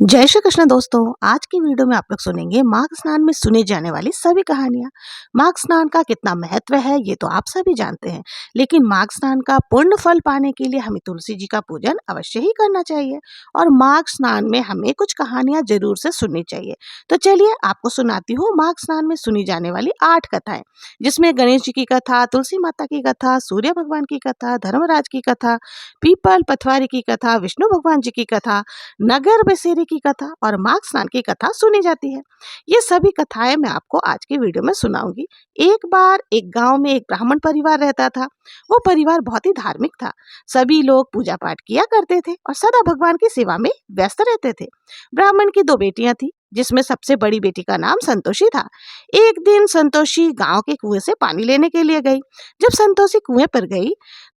जय श्री कृष्ण दोस्तों। आज की वीडियो में आप लोग सुनेंगे माघ स्नान में सुनी जाने वाली सभी कहानियां। माघ स्नान का कितना महत्व है ये तो आप सभी जानते हैं, लेकिन माघ स्नान का पूर्ण फल पाने के लिए हमें तुलसी जी का पूजन अवश्य ही करना चाहिए और माघ स्नान में हमें कुछ कहानियां जरूर से सुननी चाहिए। तो चलिए आपको सुनाती हूँ माघ स्नान में सुनी जाने वाली 8 कथाएं, जिसमें गणेश जी की कथा, तुलसी माता की कथा, सूर्य भगवान की कथा, धर्मराज की कथा, पीपल पथवारी की कथा, विष्णु भगवान जी की कथा, नगर बसेरे की कथा और माघ स्नान की कथा सुनी जाती है। ये सभी कथाएं मैं आपको आज की वीडियो में सुनाऊंगी। एक बार एक गांव में एक ब्राह्मण परिवार रहता था। वो परिवार बहुत ही धार्मिक था। सभी लोग पूजा पाठ किया करते थे और सदा भगवान की सेवा में व्यस्त रहते थे। ब्राह्मण की 2 बेटियां थी, जिसमें सबसे बड़ी बेटी का नाम संतोषी था। एक दिन संतोषी गांव के कुएं से पानी लेने के लिए गई। जब संतोषी कुएं पर गई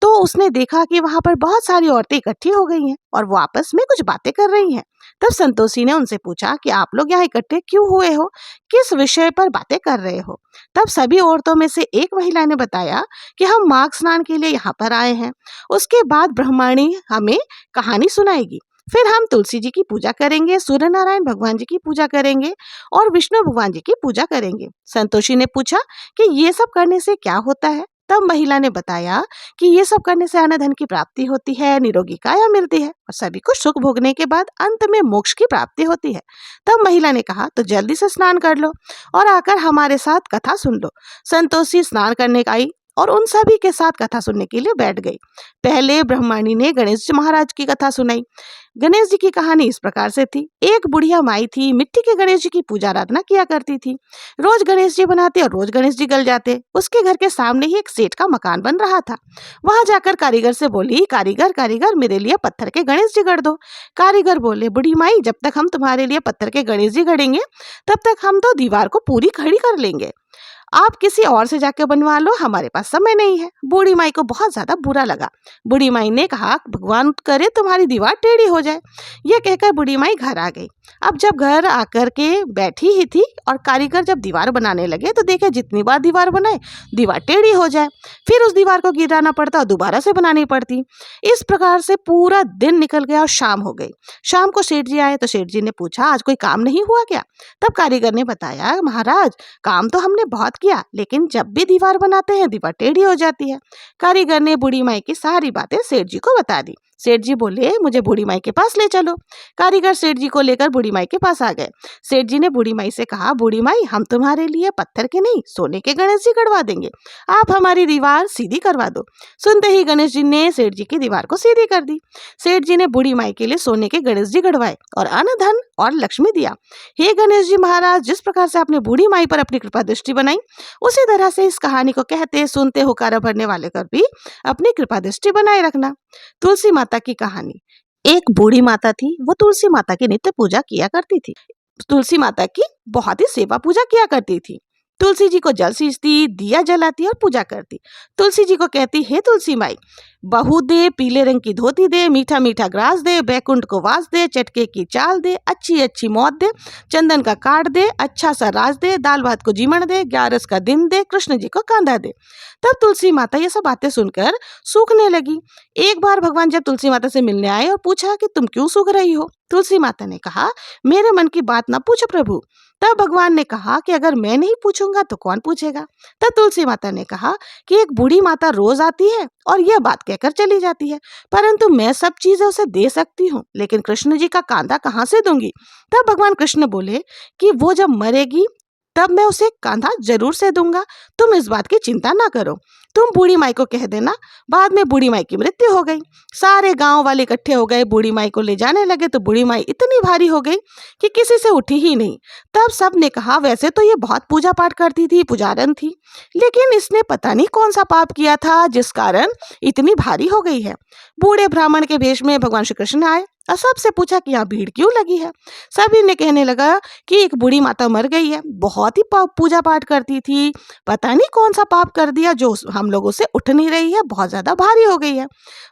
तो उसने देखा कि वहां पर बहुत सारी औरतें इकट्ठी हो गई हैं और वो आपस में कुछ बातें कर रही हैं। तब संतोषी ने उनसे पूछा कि आप लोग यहाँ इकट्ठे क्यों हुए हो, किस विषय पर बातें कर रहे हो। तब सभी औरतों में से एक महिला ने बताया कि हम माघ स्नान के लिए यहाँ पर आए हैं। उसके बाद ब्रह्मणी हमें कहानी सुनाएगी। फिर हम तुलसी जी की पूजा करेंगे, सूर्य नारायण भगवान जी की पूजा करेंगे और विष्णु भगवान जी की पूजा करेंगे। संतोषी ने पूछा कि ये सब करने से क्या होता है। तब महिला ने बताया कि ये सब करने से अन्न धन की प्राप्ति होती है, निरोगी काया मिलती है और सभी को सुख भोगने के बाद अंत में मोक्ष की प्राप्ति होती है। तब महिला ने कहा तो जल्दी से स्नान कर लो और आकर हमारे साथ कथा सुन लो। संतोषी स्नान करने आई और उन सभी के साथ कथा सुनने के लिए बैठ गई। पहले ब्रह्मणी ने गणेश जी महाराज की कथा सुनाई। गणेश जी की कहानी इस प्रकार से थी। एक बुढ़िया माई थी, मिट्टी के गणेश जी की पूजा आराधना किया करती थी। रोज गणेश जी बनाते और रोज गणेश जी गल जाते। उसके घर के सामने ही एक सेठ का मकान बन रहा था। वहां जाकर कारीगर से बोली, कारीगर कारीगर मेरे लिए पत्थर के गणेश जी गढ़ दो। कारीगर बोले, बुढ़ी माई जब तक हम तुम्हारे लिए पत्थर के गणेश जी गढ़ेंगे तब तक हम तो दीवार को पूरी खड़ी कर लेंगे। आप किसी और से जाकर बनवा लो, हमारे पास समय नहीं है। बूढ़ी माई को बहुत ज्यादा बुरा लगा। बूढ़ी माई ने कहा, भगवान करे तुम्हारी दीवार टेढ़ी हो जाए। यह कहकर बूढ़ी माई घर आ गई। अब जब घर आकर के बैठी ही थी और कारीगर जब दीवार बनाने लगे तो देखे जितनी बार दीवार बनाए दीवार टेढ़ी हो जाए। फिर उस दीवार को गिराना पड़ता और दोबारा से बनानी पड़ती। इस प्रकार से पूरा दिन निकल गया और शाम हो गई। शाम को सेठ जी आए तो सेठ जी ने पूछा, आज कोई काम नहीं हुआ क्या। तब कारीगर ने बताया, महाराज काम तो हमने बहुत किया, लेकिन जब भी दीवार बनाते हैं दीवार टेढ़ी हो जाती है। कारीगर ने बूढ़ी माई की सारी बातें सेठ जी को बता दी। सेठ जी बोले, मुझे बूढ़ी माई के पास ले चलो। कारीगर सेठ जी को लेकर बूढ़ी माई के पास आ गए। सेठ जी ने बूढ़ी माई से कहा, बूढ़ी माई हम तुम्हारे लिए पत्थर के नहीं सोने के गणेश जी गढ़वा देंगे, आप हमारी दीवार सीधी करवा दो। सुनते ही गणेश जी ने सेठ जी की दीवार को सीधी कर दी। सेठ जी ने बूढ़ी माई के लिए सोने के गणेश जी गढ़वाए और अन्न धन और लक्ष्मी दिया। हे गणेश जी महाराज, जिस प्रकार से आपने बूढ़ी माई पर अपनी कृपा दृष्टि बनाई, उसी तरह से इस कहानी को कहते सुनते हुकारा भरने वाले कर भी अपनी कृपा दृष्टि बनाए रखना। तुलसी माता की कहानी। एक बूढ़ी माता थी, वो तुलसी माता की नित्य पूजा किया करती थी। तुलसी माता की बहुत ही सेवा पूजा किया करती थी। तुलसी जी को जल सींचती, दिया जलाती और पूजा करती। तुलसी जी को कहती, हे तुलसी माई, बहू दे, पीले रंग की धोती दे, मीठा मीठा ग्रास दे, बैकुंठ को वास दे, चटके की चाल दे, अच्छी अच्छी मौत दे, चंदन का काट दे, अच्छा सा राज दे, दाल भात को जीमण दे, 11 का दिन दे, कृष्ण जी को कांधा दे। तब तुलसी माता ये सब बातें सुनकर सूखने लगी। एक बार भगवान जब तुलसी माता से मिलने आए और पूछा कि तुम क्यों सूख रही हो। तुलसी माता ने कहा, मेरे मन की बात ना पूछो प्रभु। तब भगवान ने कहा कि अगर मैं नहीं पूछूंगा तो कौन पूछेगा। तब तुलसी माता ने कहा कि एक बूढ़ी माता रोज आती है और यह बात कहकर चली जाती है, परंतु मैं सब चीजें उसे दे सकती हूँ, लेकिन कृष्ण जी का कांधा कहाँ से दूंगी। तब भगवान कृष्ण बोले कि वो जब मरेगी तब मैं उसे कांधा जरूर से दूंगा, तुम इस बात की चिंता ना करो। तुम बूढ़ी माई को कह देना। बाद में बूढ़ी माई की मृत्यु हो गई। सारे गांव वाले इकट्ठे हो गए, बूढ़ी माई को ले जाने लगे तो बूढ़ी माई इतनी भारी हो गई कि किसी से उठी ही नहीं। तब सब ने कहा, वैसे तो ये बहुत पूजा पाठ करती थी, पुजारन थी, लेकिन इसने पता नहीं कौन सा पाप किया था जिस कारण इतनी भारी हो गई है। बूढ़े ब्राह्मण के वेश में भगवान श्री कृष्ण आए और सबसे पूछा कि यहाँ भीड़ क्यों लगी है। सभी ने कहने लगा कि एक बूढ़ी माता मर गई है, बहुत ही पूजा पाठ करती थी, पता नहीं कौन सा पाप कर दिया जो हम लोगों से उठ नहीं रही है, बहुत ज्यादा भारी हो गई है।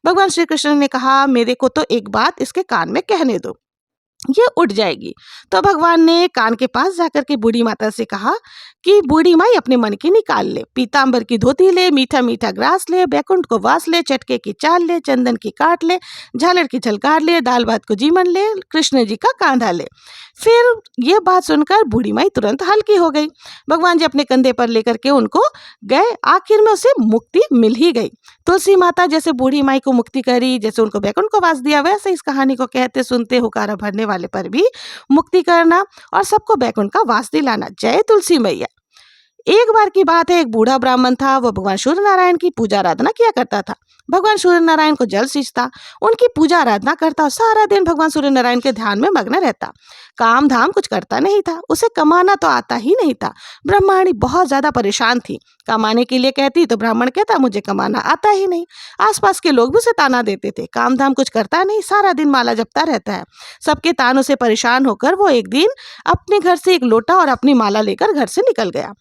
भगवान श्री कृष्ण ने कहा, मेरे को तो एक बात इसके कान में कहने दो, ये उठ जाएगी। तो भगवान ने कान के पास जाकर के बूढ़ी माता से कहा, कि बूढ़ी माई अपने मन की निकाल ले, पीताम्बर की धोती ले, मीठा मीठा ग्रास ले, बैकुंठ को वास ले, चटके की चाल ले, चंदन की काट ले, झालर की झलकार ले, दाल भात को जीमन ले, कृष्ण जी का कांधा ले। फिर ये बात सुनकर बूढ़ी माई तुरंत हल्की हो गई। भगवान जी अपने कंधे पर लेकर के उनको गए। आखिर में उसे मुक्ति मिल ही गई। तुलसी माता जैसे बूढ़ी माई को मुक्ति करी, जैसे उनको बैकुंठ को वास दिया, वैसे इस कहानी को कहते सुनते हुकारा भरने वाले पर भी मुक्ति करना और सबको बैकुंठ का वास दिलाना। जय तुलसी मैया। एक बार की बात है, एक बूढ़ा ब्राह्मण था। वो भगवान सूर्य नारायण की पूजा आराधना किया करता था। भगवान सूर्य नारायण को जल सींचता, उनकी पूजा आराधना करता, सारा दिन भगवान सूर्य नारायण के ध्यान में मग्न रहता। काम धाम कुछ करता नहीं था, उसे कमाना तो आता ही नहीं था। ब्रह्माणी बहुत ज्यादा परेशान थी। कमाने के लिए कहती तो ब्राह्मण कहता मुझे कमाना आता ही नहीं। आसपास के लोग भी उसे ताना देते थे, काम धाम कुछ करता नहीं, सारा दिन माला जपता रहता है। सबके तानों से परेशान होकर वो एक दिन अपने घर से एक लोटा और अपनी माला लेकर घर से निकल गया।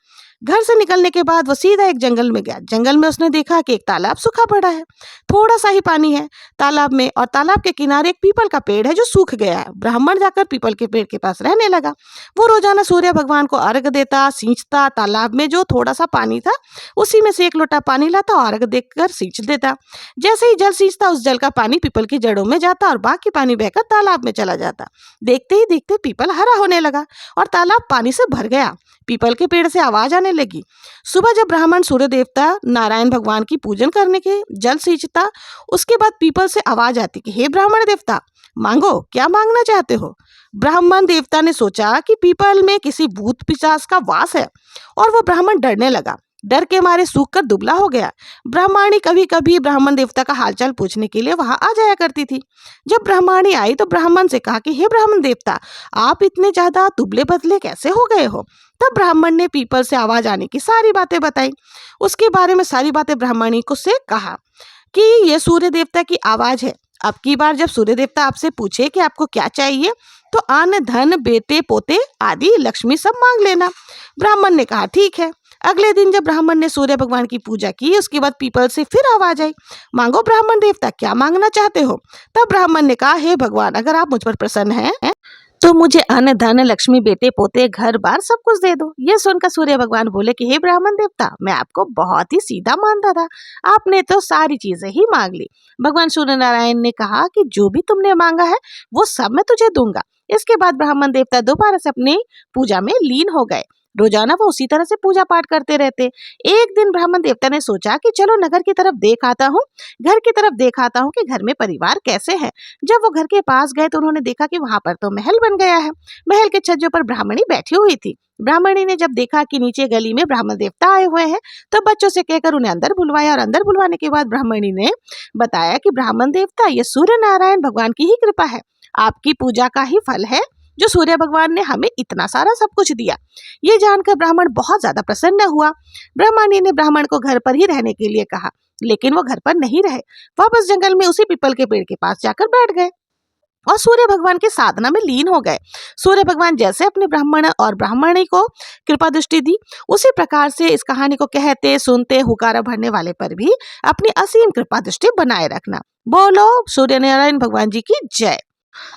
घर से निकलने के बाद वो सीधा एक जंगल में गया। जंगल में उसने देखा कि एक तालाब सूखा पड़ा है, थोड़ा सा ही पानी है तालाब में, और तालाब के किनारे एक पीपल का पेड़ है जो सूख गया है। ब्राह्मण जाकर पीपल के पेड़ के पास रहने लगा। वो रोजाना सूर्य भगवान को अर्घ देता, सींचता, तालाब में जो थोड़ा सा पानी था उसी में से एक लोटा पानी लाता और अर्घ देकर सींच देता। जैसे ही जल सींचता उस जल का पानी पीपल की जड़ों में जाता और बाकी पानी बहकर तालाब में चला जाता। देखते ही देखते पीपल हरा होने लगा और तालाब पानी से भर गया। पीपल के पेड़ से आवाज आने लगी। सुबह जब ब्राह्मण सूर्य देवता नारायण भगवान की पूजन करने के जल सींचता, उसके बाद पीपल से आवाज आती कि हे ब्राह्मण देवता, मांगो, क्या मांगना चाहते हो। ब्राह्मण देवता ने सोचा कि पीपल में किसी भूत पिशाच का वास है और वो ब्राह्मण डरने लगा। डर के मारे सूख कर दुबला हो गया। ब्राह्मणी कभी कभी ब्राह्मण देवता का हालचाल पूछने के लिए वहां आ जाया करती थी। जब ब्राह्मणी आई तो ब्राह्मण से कहा कि हे ब्राह्मण देवता, आप इतने ज्यादा दुबले पतले कैसे हो गए हो। तब ब्राह्मण ने पीपल से आवाज आने की सारी बातें बताई। उसके बारे में सारी बातें ब्राह्मणी को से कहा कि ये सूर्य देवता की आवाज है। अब की बार जब सूर्य देवता आपसे पूछे कि आपको क्या चाहिए तो अन्न, धन, बेटे पोते आदि लक्ष्मी सब मांग लेना। ब्राह्मण ने कहा ठीक है। अगले दिन जब ब्राह्मण ने सूर्य भगवान की पूजा की, उसके बाद पीपल से फिर आवाज आई, मांगो ब्राह्मण देवता, क्या मांगना चाहते हो। तब ब्राह्मण ने कहा हे भगवान, अगर आप मुझ पर प्रसन्न हैं तो मुझे अन्न, धन, लक्ष्मी, बेटे पोते, घर बार सब कुछ दे दो। ये सुनकर सूर्य भगवान बोले कि हे ब्राह्मण देवता, मैं आपको बहुत ही सीधा मानता था, आपने तो सारी चीजें ही मांग ली। भगवान सूर्य नारायण ने कहा कि जो भी तुमने मांगा है वो सब मैं तुझे दूंगा। इसके बाद ब्राह्मण देवता दोबारा से अपनी पूजा में लीन हो गए। रोजाना वो उसी तरह से पूजा पाठ करते रहते। एक दिन ब्राह्मण देवता ने सोचा कि चलो नगर की तरफ देख आता हूँ, घर की तरफ देख आता हूँ कि घर में परिवार कैसे है। जब वो घर के पास गए तो उन्होंने देखा कि वहां पर तो महल बन गया है। महल के छज्जों पर ब्राह्मणी बैठी हुई थी। ब्राह्मणी ने जब देखा कि नीचे गली में ब्राह्मण देवता आए हुए हैं तो बच्चों से कहकर उन्हें अंदर बुलवाया, और अंदर बुलवाने के बाद ब्राह्मणी ने बताया कि ब्राह्मण देवता, ये सूर्य नारायण भगवान की ही कृपा है, आपकी पूजा का ही फल है जो सूर्य भगवान ने हमें इतना सारा सब कुछ दिया। ये जानकर ब्राह्मण बहुत ज्यादा प्रसन्न हुआ। ब्राह्मणी ने ब्राह्मण को घर पर ही रहने के लिए कहा, लेकिन वो घर पर नहीं रहे, वापस जंगल में उसी पीपल के पेड़ के पास जाकर बैठ गए और सूर्य भगवान की साधना में लीन हो गए। सूर्य भगवान जैसे अपने ब्राह्मण और ब्राह्मणी को कृपा दृष्टि दी, उसी प्रकार से इस कहानी को कहते सुनते हुकारा भरने वाले पर भी अपनी असीम कृपा दृष्टि बनाए रखना। बोलो सूर्य नारायण भगवान जी की जय।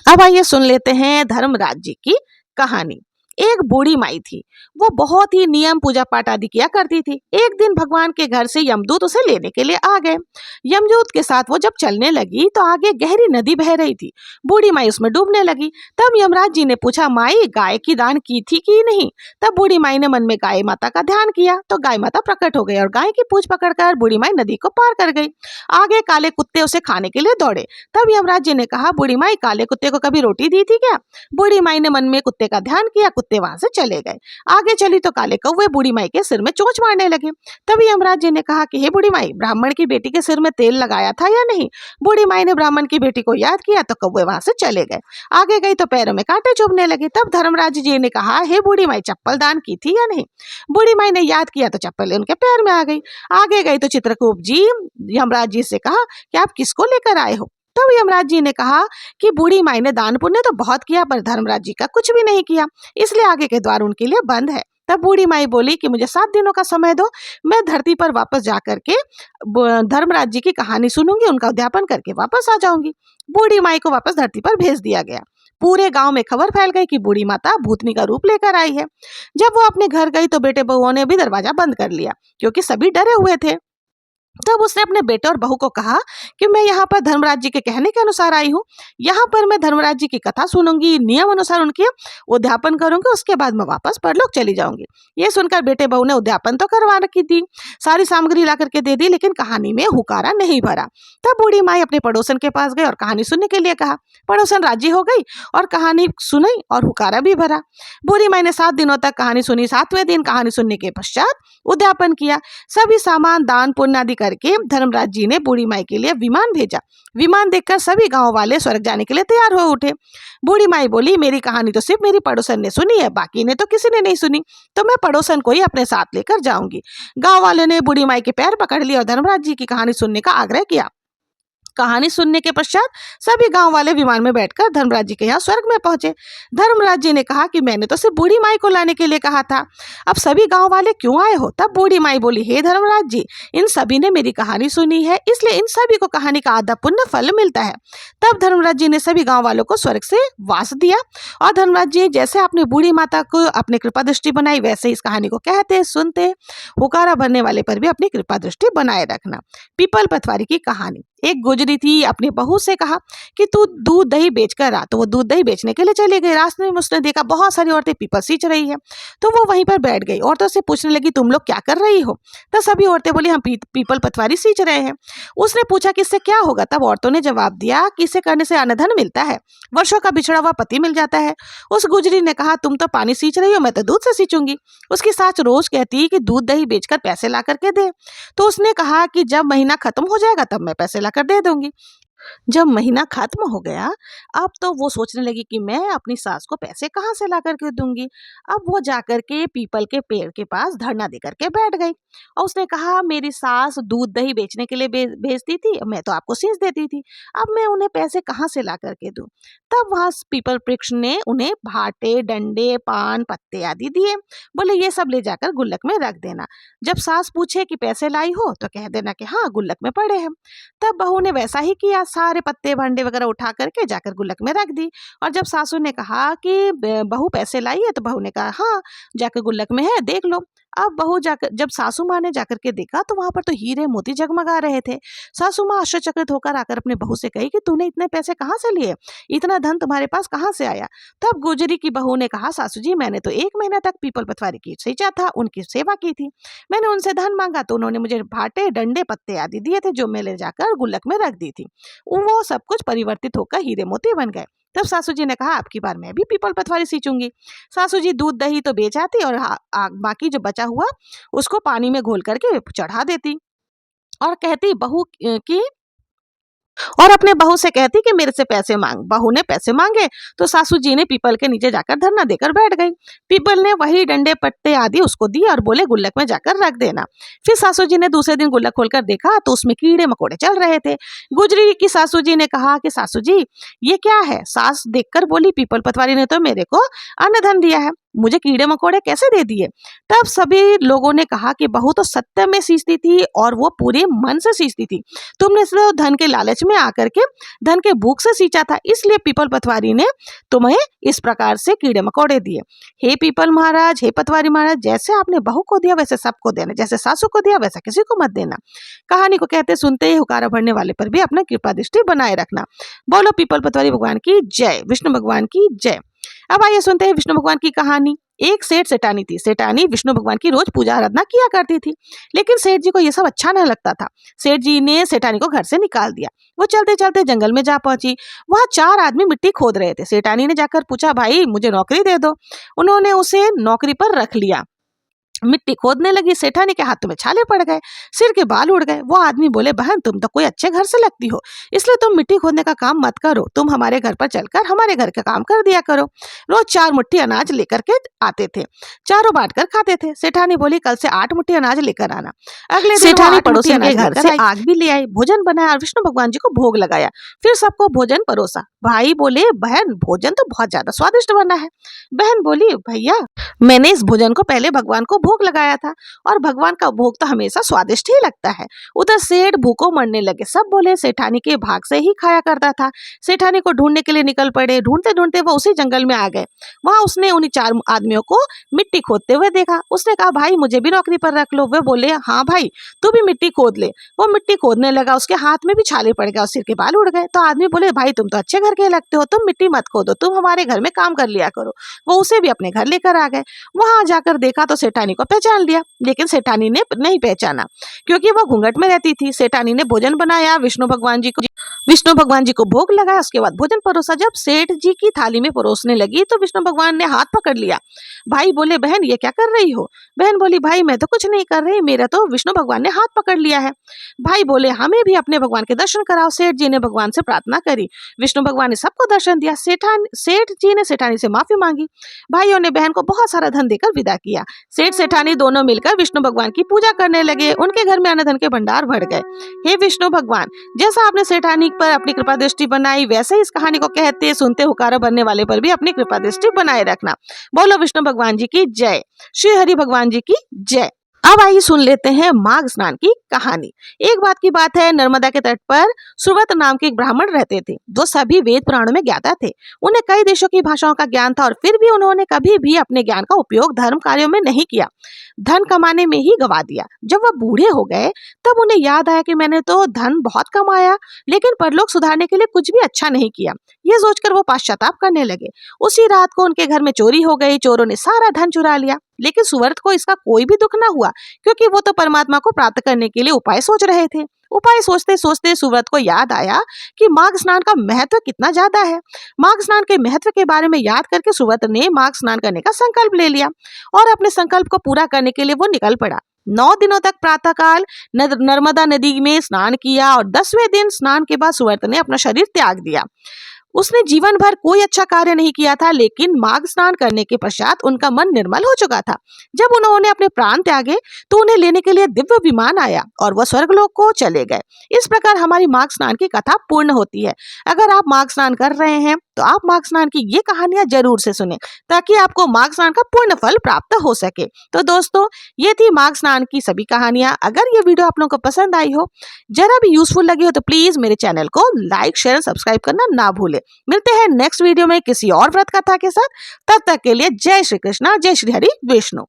अब आइए सुन लेते हैं धर्मराज जी की कहानी। एक बूढ़ी माई थी, वो बहुत ही नियम पूजा पाठ आदि किया करती थी। एक दिन भगवान के घर से यमदूत उसे लेने के लिए आ गए। यमदूत के साथ वो जब चलने लगी तो आगे गहरी नदी बह रही थी। बूढ़ी माई उसमें डूबने लगी। तब यमराज जी ने पूछा, माई गाय की दान की थी कि नहीं। तब बूढ़ी माई ने मन में गाय माता का ध्यान किया तो गाय माता प्रकट हो गई और गाय की पूंछ पकड़कर बूढ़ी माई नदी को पार कर गई। आगे काले कुत्ते उसे खाने के लिए दौड़े। तब यमराज जी ने कहा, बूढ़ी माई काले कुत्ते को कभी रोटी दी थी क्या। बूढ़ी माई ने मन में कुत्ते का ध्यान किया, कुत्ते वहां से चले गए। आगे चली तो काले कौवे बूढ़ी माई के सिर में चोंच मारने लगे। तभी यमराज जी ने कहा कि हे बूढ़ी माई, ब्राह्मण की बेटी के सिर में तेल लगाया था या नहीं। बूढ़ी माई ने ब्राह्मण की बेटी को याद किया तो कौवे वहां से चले गए। आगे गई तो पैरों में कांटे चुभने लगे। तब धर्मराज जी ने कहा, हे बूढ़ी माई, चप्पल दान की थी या नहीं। बूढ़ी माई ने याद किया तो चप्पल उनके पैर में आ गई। आगे गई तो चित्रकूट जी यमराज जी से कहा कि आप किसको लेकर आए हो। तब यमराज जी ने कहा कि बूढ़ी माई ने दान पुण्य तो बहुत किया पर धर्मराज जी का कुछ भी नहीं किया, इसलिए आगे के द्वार उनके लिए बंद है। तब बूढ़ी माई बोली कि मुझे 7 दिनों का समय दो, मैं धरती पर वापस जा करके धर्मराज जी की कहानी सुनूंगी, उनका उद्यापन करके वापस आ जाऊंगी। बूढ़ी माई को वापस धरती पर भेज दिया गया। पूरे गांव में खबर फैल गई कि बूढ़ी माता भूतनी का रूप लेकर आई है। जब वो अपने घर गई तो बेटे बहुओं ने भी दरवाजा बंद कर लिया क्योंकि सभी डरे हुए थे। तब उसने अपने बेटे और बहू को कहा कि मैं यहाँ पर धर्मराज जी के कहने के अनुसार आई हूँ। यहाँ पर मैं धर्मराज जी की कथा सुनूंगी, नियम अनुसार उनके उद्यापन करूंगी, उसके बाद मैं वापस परलोक चली जाऊंगी। ये सुनकर बेटे बहू ने उद्यापन तो करवा रखी थी, सारी सामग्री ला करके दे दी, लेकिन कहानी में हुकारा नहीं भरा। तब बूढ़ी माई अपने पड़ोसन के पास गई और कहानी सुनने के लिए कहा। पड़ोसन राजी हो गई और कहानी सुनी और हुकारा भी भरा। बूढ़ी माई ने 7 दिनों तक कहानी सुनी। 7वें दिन कहानी सुनने के पश्चात उद्यापन किया। सभी सामान दान पुण्य आदि करके धर्मराज जी ने बूढ़ी माई के लिए विमान भेजा। विमान देखकर सभी गांव वाले स्वर्ग जाने के लिए तैयार हो उठे। बूढ़ी माई बोली, मेरी कहानी तो सिर्फ मेरी पड़ोसन ने सुनी है, बाकी ने तो किसी ने नहीं सुनी, तो मैं पड़ोसन को ही अपने साथ लेकर जाऊंगी। गांव वाले ने बूढ़ी माई के पैर पकड़ लिए और धर्मराज जी की कहानी सुनने का आग्रह किया। कहानी सुनने के पश्चात सभी गांव वाले विमान में बैठकर धर्मराज जी के यहाँ स्वर्ग में पहुंचे। धर्मराज जी ने कहा कि मैंने तो सिर्फ बूढ़ी माई को लाने के लिए कहा था, अब सभी गांव वाले क्यों आए हो? तब बूढ़ी माई बोली, हे धर्मराज जी, इन सभी ने मेरी कहानी सुनी है, इसलिए इन सभी को कहानी का आधा पुण्य फल मिलता है। तब धर्मराज जी ने सभी गाँव वालों को स्वर्ग से वास दिया और धर्मराज जी, जैसे आपने बूढ़ी माता को अपनी कृपा दृष्टि बनाई, वैसे इस कहानी को कहते सुनते हुकारा भरने वाले पर भी अपनी कृपा दृष्टि बनाए रखना। पीपल पतवारी की कहानी। एक गुजरी थी, अपनी बहू से कहा कि तू दूध दही बेचकर आ। तो वो दूध दही बेचने के लिए चली गई। रास्ते में उसने देखा बहुत सारी औरतें पीपल सींच रही है, तो वो वहीं पर बैठ गई। औरतों से पूछने लगी, तुम लोग क्या कर रही हो? तो सभी औरतें बोली, हम पीपल पतवारी सींच रहे हैं। उसने पूछा कि इससे क्या होगा? तब औरतों ने जवाब दिया कि इसे करने से अन्न मिलता है, वर्षों का बिछड़ा हुआ पति मिल जाता है। उस गुजरी ने कहा, तुम तो पानी सींच रही हो, मैं तो दूध से सींचूंगी। उसकी सास रोज कहती कि दूध दही बेचकर पैसे ला करके दे। तो उसने कहा कि जब महीना खत्म हो जाएगा तब मैं पैसे लाकर दे दूंगी। जब महीना खत्म हो गया, अब तो वो सोचने लगी कि मैं अपनी सास को पैसे कहाँ से ला करके दूंगी। अब वो जाकर के पीपल के पेड़ के पास धरना दे करके बैठ गई और उसने कहा, मेरी सास दूध दही बेचने के लिए भेजती थी, मैं तो आपको सींच देती थी, अब मैं उन्हें पैसे कहाँ से ला करके दूं। तब वहां पीपल वृक्ष ने उन्हें भाटे, डंडे, पान, पत्ते आदि दिए। बोले, ये सब ले जाकर गुल्लक में रख देना। जब सास पूछे कि पैसे लाई हो तो कह देना कि हाँ, गुल्लक में पड़े हैं। तब बहू ने वैसा ही किया, सारे पत्ते भांडे वगैरह उठा करके जाकर गुल्लक में रख दी। और जब सासू ने कहा कि बहू पैसे लाई है, तो बहू ने कहा, हाँ, जाकर गुल्लक में है, देख लो। अब बहू जाकर, जब सासू माँ ने जाकर के देखा तो वहां पर तो हीरे मोती जगमगा रहे थे। सासू माँ आश्चर्यचकित होकर आकर अपने बहू से कही कि तूने इतने पैसे कहाँ से लिए, इतना धन तुम्हारे पास कहाँ से आया? तब गुजरी की बहू ने कहा, सासू जी, मैंने तो 1 महीना तक पीपल पतवारी की सींचा था, उनकी सेवा की थी। मैंने उनसे धन मांगा तो उन्होंने मुझे भाटे, डंडे, पत्ते आदि दिए थे, जो मैं ले जाकर गुल्लक में रख दी थी। वो सब कुछ परिवर्तित होकर हीरे मोती बन गए। तब सासू जी ने कहा, अब की बार मैं भी पीपल पतवारी सींचूंगी। सासू जी दूध दही तो बेच आती और बाकी जो बचा हुआ उसको पानी में घोल करके चढ़ा देती और कहती बहू की और अपने बहू से कहती कि मेरे से पैसे मांग। बहू ने पैसे मांगे तो सासू जी ने पीपल के नीचे जाकर धरना देकर बैठ गई। पीपल ने वही डंडे पट्टे आदि उसको दिए और बोले, गुल्लक में जाकर रख देना। फिर सासू जी ने दूसरे दिन गुल्लक खोलकर देखा तो उसमें कीड़े मकोड़े चल रहे थे। गुजरी की सासू जी ने कहा कि सासू जी, ये क्या है? सास देखकर बोली, पीपल पतवारी ने तो मेरे को अन्न धन दिया है, मुझे कीड़े मकोड़े कैसे दे दिए? तब सभी लोगों ने कहा कि बहू तो सत्य में सींचती थी और वो पूरे मन से सींचती थी, तुमने सिर्फ धन के लालच में आकर के धन के भूख से सींचा था, इसलिए पीपल पतवारी ने तुम्हें इस प्रकार से कीड़े मकोड़े दिए। हे पीपल महाराज, हे पतवारी महाराज, जैसे आपने बहू को दिया वैसे सबको देना, जैसे सासू को दिया वैसा किसी को मत देना। कहानी को कहते सुनते ही हुकारा भरने वाले पर भी अपना कृपा दृष्टि बनाए रखना। बोलो पीपल पतवारी भगवान की जय, विष्णु भगवान की जय। अब आइए सुनते हैं विष्णु भगवान की कहानी। एक सेठ सेठानी थी। सेठानी विष्णु भगवान की रोज पूजा आराधना किया करती थी, लेकिन सेठ जी को यह सब अच्छा नहीं लगता था। सेठ जी ने सेठानी को घर से निकाल दिया। वो चलते चलते जंगल में जा पहुंची। वहां 4 आदमी मिट्टी खोद रहे थे। सेठानी ने जाकर पूछा, भाई मुझे नौकरी दे दो। उन्होंने उसे नौकरी पर रख लिया। मिट्टी खोदने लगी। सेठानी के हाथों में छाले पड़ गए, सिर के बाल उड़ गए। वो आदमी बोले, बहन तुम तो कोई अच्छे घर से लगती हो, इसलिए तुम मिट्टी खोदने का काम मत करो, तुम हमारे घर पर चलकर हमारे घर का काम कर दिया करो। रोज 4 मुट्ठी अनाज लेकर के आते थे, चारों बांट कर खाते थे। सेठानी बोली, कल से 8 मुट्ठी अनाज लेकर आना। अगले दिन सेठानी पड़ोसी के घर से आग भी ले आई, भोजन बनाया और विष्णु भगवान जी को भोग लगाया। फिर सबको भोजन परोसा। भाई बोले, बहन भोजन तो बहुत ज्यादा स्वादिष्ट बना है। बहन बोली, भैया मैंने इस भोजन को पहले भगवान को भोग लगाया था और भगवान का भोग तो हमेशा स्वादिष्ट ही लगता है। उधर सेठ भूखों मरने लगे। सब बोले सेठानी के भाग से ही खाया करता था। सेठानी को ढूंढने के लिए निकल पड़े। ढूंढते ढूंढते वो उसी जंगल में आ गए। वहां उसने उन्हीं 4 आदमियों को मिट्टी खोदते हुए देखा। उसने कहा भाई मुझे भी नौकरी पर रख लो। वे बोले हाँ भाई तू भी मिट्टी खोद ले। वो मिट्टी खोदने लगा। उसके हाथ में भी छाले पड़ गए और सिर के बाल उड़ गए। तो आदमी बोले भाई तुम तो अच्छे घर के लगते हो, तुम मिट्टी मत खोदो, तुम हमारे घर में काम कर लिया करो। वो उसे भी अपने घर लेकर आ गए। वहां जाकर देखा तो सेठानी को पहचान लिया, लेकिन सेठानी ने नहीं पहचाना क्योंकि वो घूंघट में रहती थी। सेठानी ने भोजन बनाया, विष्णु भगवान जी को भोग लगाया। उसके बाद भोजन परोसा। जब सेठ जी की थाली में परोसने लगी तो विष्णु भगवान ने हाथ पकड़ लिया। भाई बोले बहन ये क्या कर रही हो? बहन बोली भाई मैं तो कुछ नहीं कर रही, मेरा तो विष्णु भगवान ने हाथ पकड़ लिया है। भाई बोले हमें भी अपने भगवान के दर्शन कराओ। सेठ जी ने भगवान से प्रार्थना करी। विष्णु भगवान ने सबको दर्शन दिया। सेठ जी ने सेठानी से माफी मांगी। भाइयों ने बहन को बहुत सारा धन देकर विदा किया। सेठ सेठानी दोनों मिलकर विष्णु भगवान की पूजा करने लगे। उनके घर में अन्न धन के भंडार भर गए। हे विष्णु भगवान, जैसा आपने सेठानी पर अपनी कृपा दृष्टि बनाई वैसे इस कहानी को कहते सुनते हुकारा बनने वाले पर भी अपनी कृपा दृष्टि बनाए रखना। बोलो विष्णु भगवान जी की जय, श्री हरि भगवान जी की जय। अब आइए सुन लेते हैं माघ स्नान की कहानी। एक बात की बात है, नर्मदा के तट पर सुव्रत नाम के एक ब्राह्मण रहते थे जो सभी वेद पुराणों में ज्ञाता थे। उन्हें कई देशों की भाषाओं का ज्ञान था और फिर भी उन्होंने कभी भी अपने ज्ञान का उपयोग धर्म कार्यों में नहीं किया, धन कमाने में ही गवा दिया। जब वह बूढ़े हो गए तब उन्हें याद आया कि मैंने तो धन बहुत कमाया लेकिन परलोक सुधारने के लिए कुछ भी अच्छा नहीं किया। ये सोचकर वो पश्चाताप करने लगे। उसी रात को उनके घर में चोरी हो गई। चोरों ने सारा धन चुरा लिया, लेकिन सुव्रत को इसका कोई भी दुख न हुआ क्योंकि वो तो परमात्मा को प्राप्त करने के लिए उपाय सोच रहे थे। उपाय सोचते सोचते सुव्रत को याद आया कि माघ स्नान का महत्व कितना ज्यादा है। माघ स्नान के महत्व के बारे में याद करके सुव्रत ने माघ स्नान करने का संकल्प ले लिया और अपने संकल्प को पूरा करने के लिए वो निकल पड़ा। 9 दिनों तक प्रातःकाल नर्मदा नदी में स्नान किया और 10वें दिन स्नान के बाद सुव्रत ने अपना शरीर त्याग दिया। उसने जीवन भर कोई अच्छा कार्य नहीं किया था, लेकिन माघ स्नान करने के पश्चात उनका मन निर्मल हो चुका था। जब उन्होंने अपने प्राण त्यागे तो उन्हें लेने के लिए दिव्य विमान आया और वह स्वर्गलोक को चले गए। इस प्रकार हमारी माघ स्नान की कथा पूर्ण होती है। अगर आप माघ स्नान कर रहे हैं तो आप माघ स्नान की ये कहानियां जरूर से सुने ताकि आपको माघ स्नान का पूर्ण फल प्राप्त हो सके। तो दोस्तों ये थी माघ स्नान की सभी कहानियां। अगर ये वीडियो आप लोगों को पसंद आई हो, जरा भी यूजफुल लगी हो तो प्लीज मेरे चैनल को लाइक शेयर सब्सक्राइब करना ना भूले। मिलते हैं नेक्स्ट वीडियो में किसी और व्रत कथा के साथ। तब तक के लिए जय श्री कृष्णा, जय श्री हरि विष्णु।